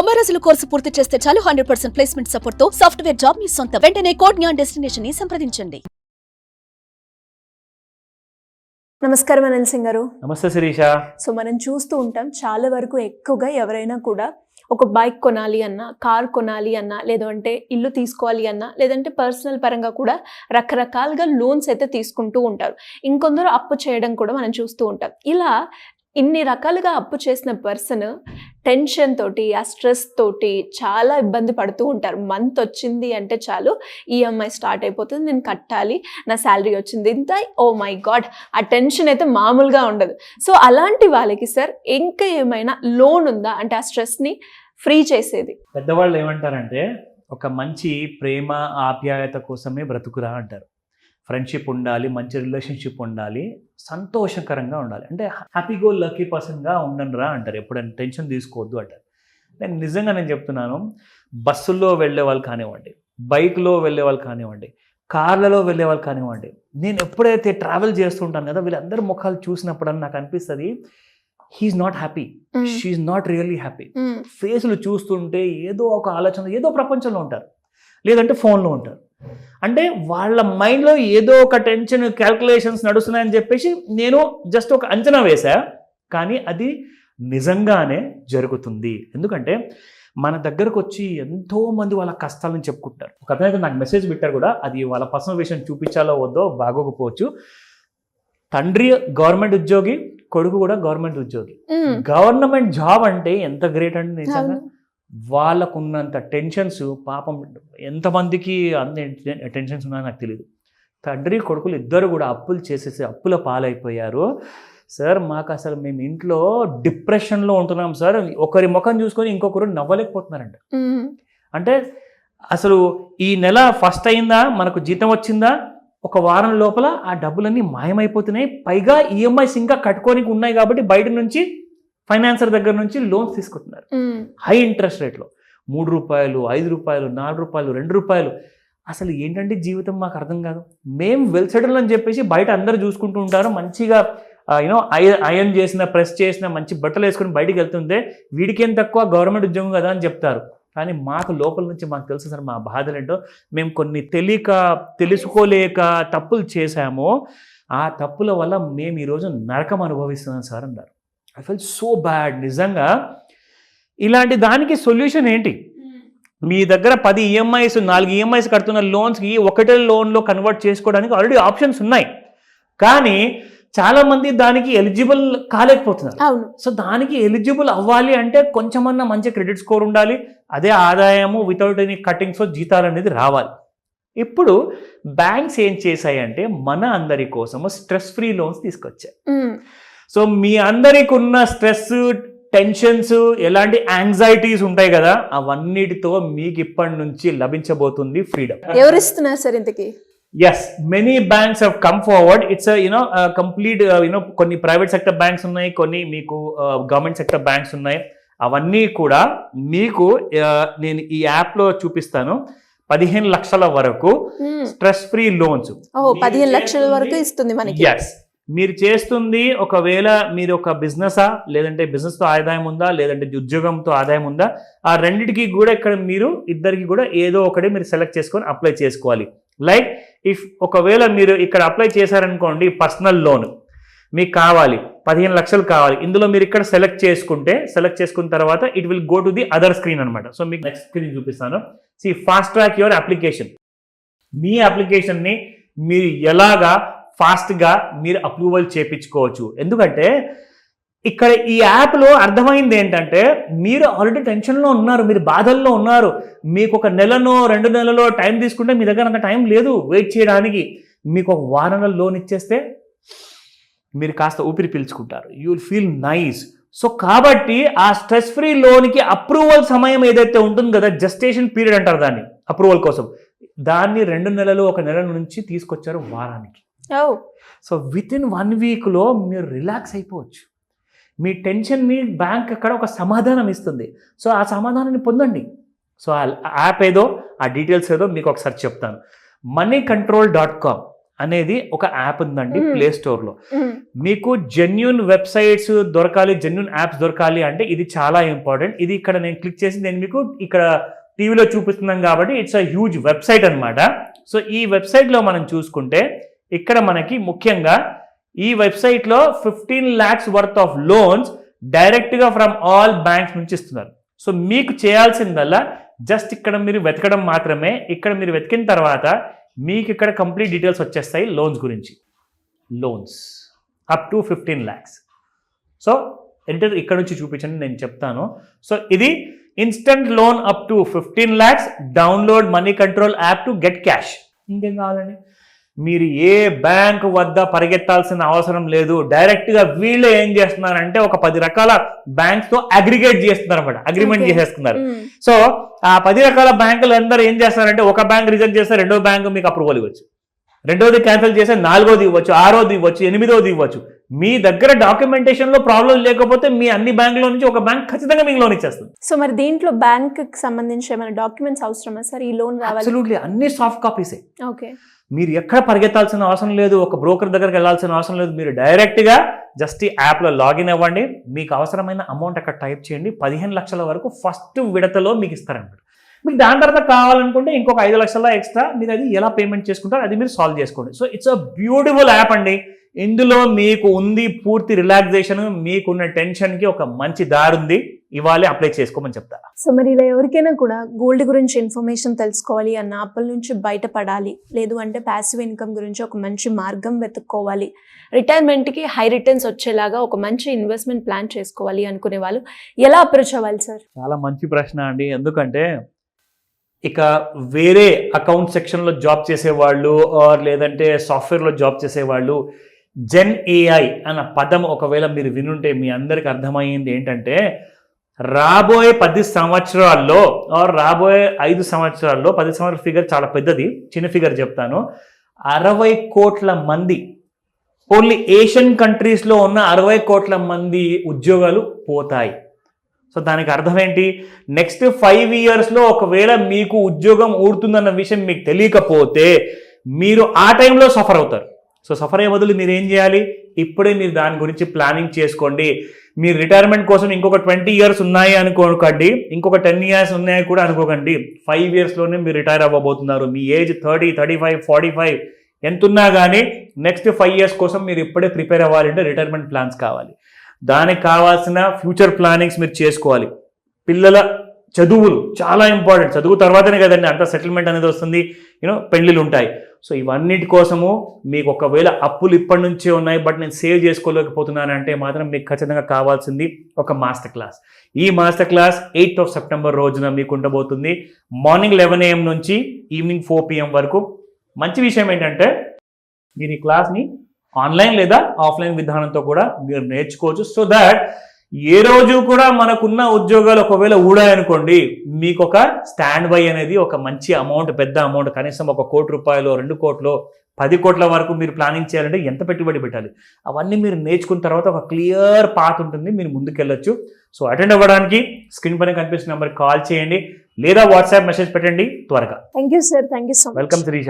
90 రోజుల కోర్సు పూర్తి చేస్తే చాలు 100% ప్లేస్మెంట్ సపోర్ట్ తో సాఫ్ట్వేర్ జాబ్ మీ సొంతం. వెంటనే కోడ్ జ్ఞాన్ డెస్టినేషన్ ని సంప్రదించండి. నమస్కారం అనిల్ సింగ్ గారు. నమస్తే శిరీష. సో మనం చూస్తూ ఉంటాం చాలా వరకు ఎక్కువగా ఎవరైనా కూడా ఒక బైక్ కొనాలి అన్నా, కార్ కొనాలి అన్నా, లేదంటే ఇల్లు తీసుకోవాలి అన్నా, లేదంటే పర్సనల్ పరంగా కూడా రకరకాలుగా లోన్స్ అయితే తీసుకుంటూ ఉంటారు. ఇంకొందరు అప్పు చేయడం కూడా మనం చూస్తూ ఉంటాం. ఇలా ఇన్ని రకాలుగా అప్పు చేసిన పర్సన్ టెన్షన్ తోటి, ఆ స్ట్రెస్ తోటి చాలా ఇబ్బంది పడుతూ ఉంటారు. మంత్ వచ్చింది అంటే చాలు ఈఎంఐ స్టార్ట్ అయిపోతుంది, నేను కట్టాలి, నా శాలరీ వచ్చింది ఇంత, ఓ మై గాడ్, ఆ టెన్షన్ అయితే మామూలుగా ఉండదు. సో అలాంటి వాళ్ళకి సార్ ఇంకా ఏమైనా లోన్ ఉందా అంటే ఆ స్ట్రెస్ని ఫ్రీ చేసేది? పెద్దవాళ్ళు ఏమంటారంటే ఒక మంచి ప్రేమ ఆప్యాయత కోసమే బ్రతుకురా అంటారు. ఫ్రెండ్షిప్ ఉండాలి, మంచి రిలేషన్షిప్ ఉండాలి, సంతోషకరంగా ఉండాలి, అంటే హ్యాపీ గో లక్కీ పర్సన్గా ఉండనురా అంటారు. ఎప్పుడైనా టెన్షన్ తీసుకోవద్దు అంటారు. నేను చెప్తున్నాను, బస్సుల్లో వెళ్ళే వాళ్ళు కానివ్వండి, బైక్లో వెళ్ళే వాళ్ళు కానివ్వండి, కార్లలో వెళ్ళే వాళ్ళు కానివ్వండి, నేను ఎప్పుడైతే ట్రావెల్ చేస్తుంటాను కదా, వీళ్ళందరూ ముఖాలు చూసినప్పుడు నాకు అనిపిస్తుంది he's not happy, she's not really happy. ఫేసులు చూస్తుంటే ఏదో ఒక ఆలోచన, ఏదో ప్రపంచంలో ఉంటారు, లేదంటే ఫోన్లో ఉంటారు. అంటే వాళ్ళ మైండ్లో ఏదో ఒక టెన్షన్, క్యాల్కులేషన్స్ నడుస్తున్నాయని చెప్పేసి నేను జస్ట్ ఒక అంచనా వేశా, కానీ అది నిజంగానే జరుగుతుంది. ఎందుకంటే మన దగ్గరకు వచ్చి ఎంతోమంది వాళ్ళ కష్టాలను చెప్పుకుంటారు. ఒక అతనైతే నాకు మెసేజ్ పెట్టారు కూడా, అది వాళ్ళ పర్సనల్ విషయం చూపించాలో వద్దో బాగోకపోవచ్చు. తండ్రి గవర్నమెంట్ ఉద్యోగి, కొడుకు కూడా గవర్నమెంట్ ఉద్యోగి. గవర్నమెంట్ జాబ్ అంటే ఎంత గ్రేట్ అంటే నిజంగా వాళ్ళకున్నంత టెన్షన్స్ పాపం ఎంతమందికి అన్ని టెన్షన్స్ ఉన్నాయో నాకు తెలియదు. తండ్రి కొడుకులు ఇద్దరు కూడా అప్పులు చేసేసి అప్పుల పాలైపోయారు. సార్ మాకు అసలు మేము ఇంట్లో డిప్రెషన్లో ఉంటున్నాం సార్, ఒకరి ముఖం చూసుకొని ఇంకొకరు నవ్వలేకపోతున్నారంట. అంటే అసలు ఈ నెల ఫస్ట్ అయిందా, మనకు జీతం వచ్చిందా, ఒక వారం లోపల ఆ డబ్బులన్నీ మాయమైపోతున్నాయి. పైగా ఈఎంఐస్ ఇంకా కట్టుకోనికి ఉన్నాయి కాబట్టి బయట నుంచి ఫైనాన్సర్ దగ్గర నుంచి లోన్స్ తీసుకుంటున్నారు హై ఇంట్రెస్ట్ రేట్లో. 3 రూపాయలు, 5 రూపాయలు, 4 రూపాయలు, 2 రూపాయలు. అసలు ఏంటంటే జీవితం మాకు అర్థం కాదు. మేము వెల్ సెటిల్ అని చెప్పేసి బయట అందరూ చూసుకుంటూ ఉంటారు, మంచిగా ఐరన్ చేసిన, ప్రెస్ చేసిన మంచి బట్టలు వేసుకుని బయటికి వెళ్తుంటే వీడికి ఏం తక్కువ, గవర్నమెంట్ ఉద్యోగం కదా అని చెప్తారు. కానీ మాకు లోపల నుంచి మాకు తెలుసు సార్ మా బాధలు ఏంటో. మేము కొన్ని తెలుసుకోలేక తప్పులు చేశామో, ఆ తప్పుల వల్ల మేము ఈరోజు నరకం అనుభవిస్తున్నాం సార్ అన్నారు. I feel so bad. నిజంగా ఇలాంటి దానికి సొల్యూషన్ ఏంటి? మీ దగ్గర 10 ఈఎంఐస్, 4 ఈఎంఐస్ కడుతున్న లోన్స్కి ఒకటే లోన్లో కన్వర్ట్ చేసుకోవడానికి ఆల్రెడీ ఆప్షన్స్ ఉన్నాయి, కానీ చాలామంది దానికి ఎలిజిబుల్ కాలేకపోతున్నారు. సో దానికి ఎలిజిబుల్ అవ్వాలి అంటే కొంచెమన్నా మంచి క్రెడిట్ స్కోర్ ఉండాలి, అదే ఆదాయము వితౌట్ ఎనీ కటింగ్స్ జీతాలు అనేది రావాలి. ఇప్పుడు బ్యాంక్స్ ఏం చేశాయంటే మన అందరి కోసము స్ట్రెస్ ఫ్రీ లోన్స్ తీసుకొచ్చాయి. సో మీ అందరికి ఉన్న స్ట్రెస్, టెన్షన్స్, ఎలాంటి యాంగ్జైటీస్ ఉంటాయి కదా, అవన్నిటితో మీకు ఇప్పటి నుంచి లభించబోతుంది ఫ్రీడమ్. ఎవరిస్తున్నారు సార్ ఇంతకీ? Yes, many banks have come forward. It's complete కొన్ని ప్రైవేట్ సెక్టర్ బ్యాంక్స్ ఉన్నాయి, కొన్ని మీకు గవర్నమెంట్ సెక్టర్ బ్యాంక్స్ ఉన్నాయి. అవన్నీ కూడా మీకు నేను ఈ యాప్లో చూపిస్తాను. 15 లక్షల వరకు స్ట్రెస్ ఫ్రీ లోన్స్. 15 లక్షల వరకు ఇస్తుంది మనకి. ఎస్, మీరు చేస్తుంది ఒకవేళ మీరు ఒక బిజినెసా, లేదంటే బిజినెస్తో ఆదాయం ఉందా, లేదంటే ఉద్యోగంతో ఆదాయం ఉందా, ఆ రెండింటికి కూడా ఇక్కడ మీరు ఇద్దరికి కూడా ఏదో ఒకటి మీరు సెలెక్ట్ చేసుకొని అప్లై చేసుకోవాలి. లైక్ ఇఫ్ ఒకవేళ మీరు ఇక్కడ అప్లై చేశారనుకోండి, పర్సనల్ లోన్ మీకు కావాలి, 15 లక్షలు కావాలి. ఇందులో మీరు ఇక్కడ సెలెక్ట్ చేసుకున్న తర్వాత it will go to the other screen అనమాట. సో మీకు నెక్స్ట్ స్క్రీన్ చూపిస్తాను. Fast track your application. మీ అప్లికేషన్ని మీరు ఎలాగా ఫాస్ట్గా మీరు అప్రూవల్ చేయించుకోవచ్చు. ఎందుకంటే ఇక్కడ ఈ యాప్లో అర్థమైంది ఏంటంటే మీరు ఆల్రెడీ టెన్షన్లో ఉన్నారు, మీరు బాధల్లో ఉన్నారు. మీకు ఒక నెలనో 2 నెలలో టైం తీసుకుంటే మీ దగ్గర అంత టైం లేదు వెయిట్ చేయడానికి. మీకు ఒక వారంలో లోన్ ఇచ్చేస్తే మీరు కాస్త ఊపిరి పీల్చుకుంటారు, you will feel nice. So కాబట్టి ఆ స్ట్రెస్ ఫ్రీ లోన్కి అప్రూవల్ సమయం ఏదైతే ఉంటుందో కదా, జస్టేషన్ పీరియడ్ అంటారు దాన్ని, అప్రూవల్ కోసం, దాన్ని 2 నెలలు, 1 నెల నుంచి తీసుకొచ్చారు వారానికి. సో విత్ ఇన్ 1 వీక్లో మీరు రిలాక్స్ అయిపోవచ్చు. మీ టెన్షన్ని బ్యాంక్ అక్కడ ఒక సమాధానం ఇస్తుంది. సో ఆ సమాధానాన్ని పొందండి. సో ఆ యాప్ ఏదో, ఆ డీటెయిల్స్ ఏదో మీకు ఒకసారి చెప్తాను. moneycontrol.com అనేది ఒక యాప్ ఉందండి ప్లే స్టోర్లో. మీకు జెన్యూన్ వెబ్సైట్స్ దొరకాలి, జెన్యూన్ యాప్స్ దొరకాలి అంటే ఇది చాలా ఇంపార్టెంట్. ఇది ఇక్కడ నేను క్లిక్ చేసి నేను మీకు ఇక్కడ టీవీలో చూపిస్తున్నాం కాబట్టి ఇట్స్ అ హ్యూజ్ వెబ్సైట్ అనమాట. సో ఈ వెబ్సైట్లో మనం చూసుకుంటే ఇక్కడ మనకి ముఖ్యంగా ఈ వెబ్సైట్లో 15 lakhs వర్త్ ఆఫ్ లోన్స్ డైరెక్ట్గా ఫ్రమ్ ఆల్ బ్యాంక్స్ నుంచి ఇస్తున్నారు. సో మీకు చేయాల్సిందల్లా జస్ట్ ఇక్కడ మీరు వెతకడం మాత్రమే. ఇక్కడ మీరు వెతికిన తర్వాత మీకు ఇక్కడ కంప్లీట్ డీటెయిల్స్ వచ్చేస్తాయి లోన్స్ గురించి. Loans up to 15 lakhs. So enter ఇక్కడ నుంచి చూపించండి, నేను చెప్తాను. సో ఇది instant loan up to 15 lakhs, download money control app to get cash. ఇంకేం కావాలండి? మీరు ఏ బ్యాంక్ వద్ద పరిగెత్తాల్సిన అవసరం లేదు. డైరెక్ట్గా వీళ్ళే ఏం చేస్తున్నారంటే ఒక 10 రకాల బ్యాంక్స్తో అగ్రిగేట్ చేస్తున్నారు అనమాట, అగ్రిమెంట్ చేసేస్తున్నారు. సో ఆ 10 రకాల బ్యాంకులు అందరూ ఏం చేస్తారంటే ఒక బ్యాంక్ రిజెక్ట్ చేస్తే రెండో బ్యాంక్ మీకు అప్రూవల్ ఇవ్వచ్చు, రెండోది క్యాన్సిల్ చేస్తే 4వది ఇవ్వచ్చు, 6వది ఇవ్వచ్చు, 8వది ఇవ్వచ్చు. మీ దగ్గర డాక్యుమెంటేషన్లో ప్రాబ్లం లేకపోతే మీ అన్ని బ్యాంకుల నుంచి ఒక బ్యాంక్ ఖచ్చితంగా మీకు లోన్ ఇచ్చేస్తుంది. సో మరి దీంట్లో బ్యాంక్కి సంబంధించి ఏమైనా డాక్యుమెంట్స్ అవసరమా సార్ ఈ లోన్ రావాలి? అబ్సల్యూట్లీ అన్ని సాఫ్ట్ కాపీసే. ఓకే, మీరు ఎక్కడ పరిగెత్తాల్సిన అవసరం లేదు, ఒక బ్రోకర్ దగ్గరికి వెళ్ళాల్సిన అవసరం లేదు. మీరు డైరెక్ట్గా జస్ట్ ఈ యాప్లో లాగిన్ అవ్వండి, మీకు అవసరమైన అమౌంట్ అక్కడ టైప్ చేయండి. 15 లక్షల వరకు ఫస్ట్ విడతలో మీకు ఇస్తారనమాట. మీకు దాని తర్వాత కావాలనుకుంటే ఇంకొక 5 లక్షల ఎక్స్ట్రా మీరు అది ఎలా పేమెంట్ చేసుకుంటారో అది మీరు సాల్వ్ చేసుకోండి. So it's a beautiful app అండి. ఇందులో మీకు ఉంది పూర్తి రిలాక్సేషన్, మీకున్న టెన్షన్కి ఒక మంచి దారి ఉంది. ఇవాళ అప్లై చేసుకోమని చెప్తా. సో మరి ఇలా ఎవరికైనా కూడా గోల్డ్ గురించి ఇన్ఫర్మేషన్ తెలుసుకోవాలి అన్న, అప్పుల నుంచి బయటపడాలి, లేదు అంటే ప్యాసివ్ ఇన్కమ్ గురించి ఒక మంచి మార్గం వెతుక్కోవాలి, రిటైర్మెంట్కి హై రిటర్న్స్ వచ్చేలాగా ఒక మంచి ఇన్వెస్ట్మెంట్ ప్లాన్ చేసుకోవాలి అనుకునే వాళ్ళు ఎలా అప్రోచ్ అవ్వాలి సార్? చాలా మంచి ప్రశ్న అండి. ఎందుకంటే ఇక వేరే అకౌంట్ సెక్షన్లో జాబ్ చేసేవాళ్ళు లేదంటే సాఫ్ట్వేర్లో జాబ్ చేసేవాళ్ళు జెన్ ఏఐ అన్న పదం ఒకవేళ మీరు వినుంటే మీ అందరికి అర్థమైంది ఏంటంటే రాబోయే 10 సంవత్సరాల్లో రాబోయే 5 సంవత్సరాల్లో, 10 సంవత్సరాల ఫిగర్ చాలా పెద్దది, చిన్న ఫిగర్ చెప్తాను, 60 కోట్ల మంది, ఓన్లీ ఏషియన్ కంట్రీస్లో ఉన్న 60 కోట్ల మంది ఉద్యోగాలు పోతాయి. సో దానికి అర్థం ఏంటి? నెక్స్ట్ 5 yearsలో ఒకవేళ మీకు ఉద్యోగం ఊడుతుందన్న విషయం మీకు తెలియకపోతే మీరు ఆ టైంలో సఫర్ అవుతారు. సో సఫర్ అయ్యే బదులు మీరు ఏం చేయాలి? ఇప్పుడే మీరు దాని గురించి ప్లానింగ్ చేసుకోండి. మీరు రిటైర్మెంట్ కోసం ఇంకొక 20 years ఉన్నాయి అనుకోకండి, ఇంకొక 10 years ఉన్నాయి కూడా అనుకోకండి. 5 yearsలోనే మీరు రిటైర్ అవ్వబోతున్నారు. మీ ఏజ్ 30, 35, 45 ఎంత ఉన్నా కానీ నెక్స్ట్ 5 years కోసం మీరు ఇప్పుడే ప్రిపేర్ అవ్వాలంటే రిటైర్మెంట్ ప్లాన్స్ కావాలి. దానికి కావాల్సిన ఫ్యూచర్ ప్లానింగ్స్ మీరు చేసుకోవాలి. పిల్లల చదువులు చాలా ఇంపార్టెంట్. చదువు తర్వాతనే కదండి అంత సెటిల్మెంట్ అనేది వస్తుంది, పెళ్ళిళ్ళు ఉంటాయి. సో ఇవన్నిటి కోసము మీకు ఒకవేళ అప్పులు ఇప్పటి నుంచే ఉన్నాయి బట్ నేను సేవ్ చేసుకోలేకపోతున్నానంటే మాత్రం మీకు ఖచ్చితంగా కావాల్సింది ఒక మాస్టర్ క్లాస్. ఈ మాస్టర్ క్లాస్ 8th September రోజున మీకు ఉండబోతుంది. మార్నింగ్ 11 AM నుంచి ఈవినింగ్ 4 PM వరకు. మంచి విషయం ఏంటంటే మీరు ఈ క్లాస్ని ఆన్లైన్ లేదా ఆఫ్లైన్ విధానంతో కూడా మీరు నేర్చుకోవచ్చు. సో దాట్ ఏ రోజు కూడా మనకున్న ఉద్యోగాలు ఒకవేళ ఊడాయనుకోండి, మీకు ఒక స్టాండ్ బై అనేది ఒక మంచి అమౌంట్, పెద్ద అమౌంట్, కనీసం 1 కోటి రూపాయలు, 2 కోట్లు, 10 కోట్ల వరకు మీరు ప్లానింగ్ చేయాలంటే ఎంత పెట్టుబడి పెట్టాలి, అవన్నీ మీరు నేర్చుకున్న తర్వాత ఒక క్లియర్ పాత్ ఉంటుంది, మీరు ముందుకెళ్ళొచ్చు. సో అటెండ్ అవ్వడానికి స్క్రీన్ పైన కనిపిస్తున్న నెంబర్కి కాల్ చేయండి లేదా వాట్సాప్ మెసేజ్ పెట్టండి త్వరగా. Thank you sir, thank you so much. Welcome Sirisha.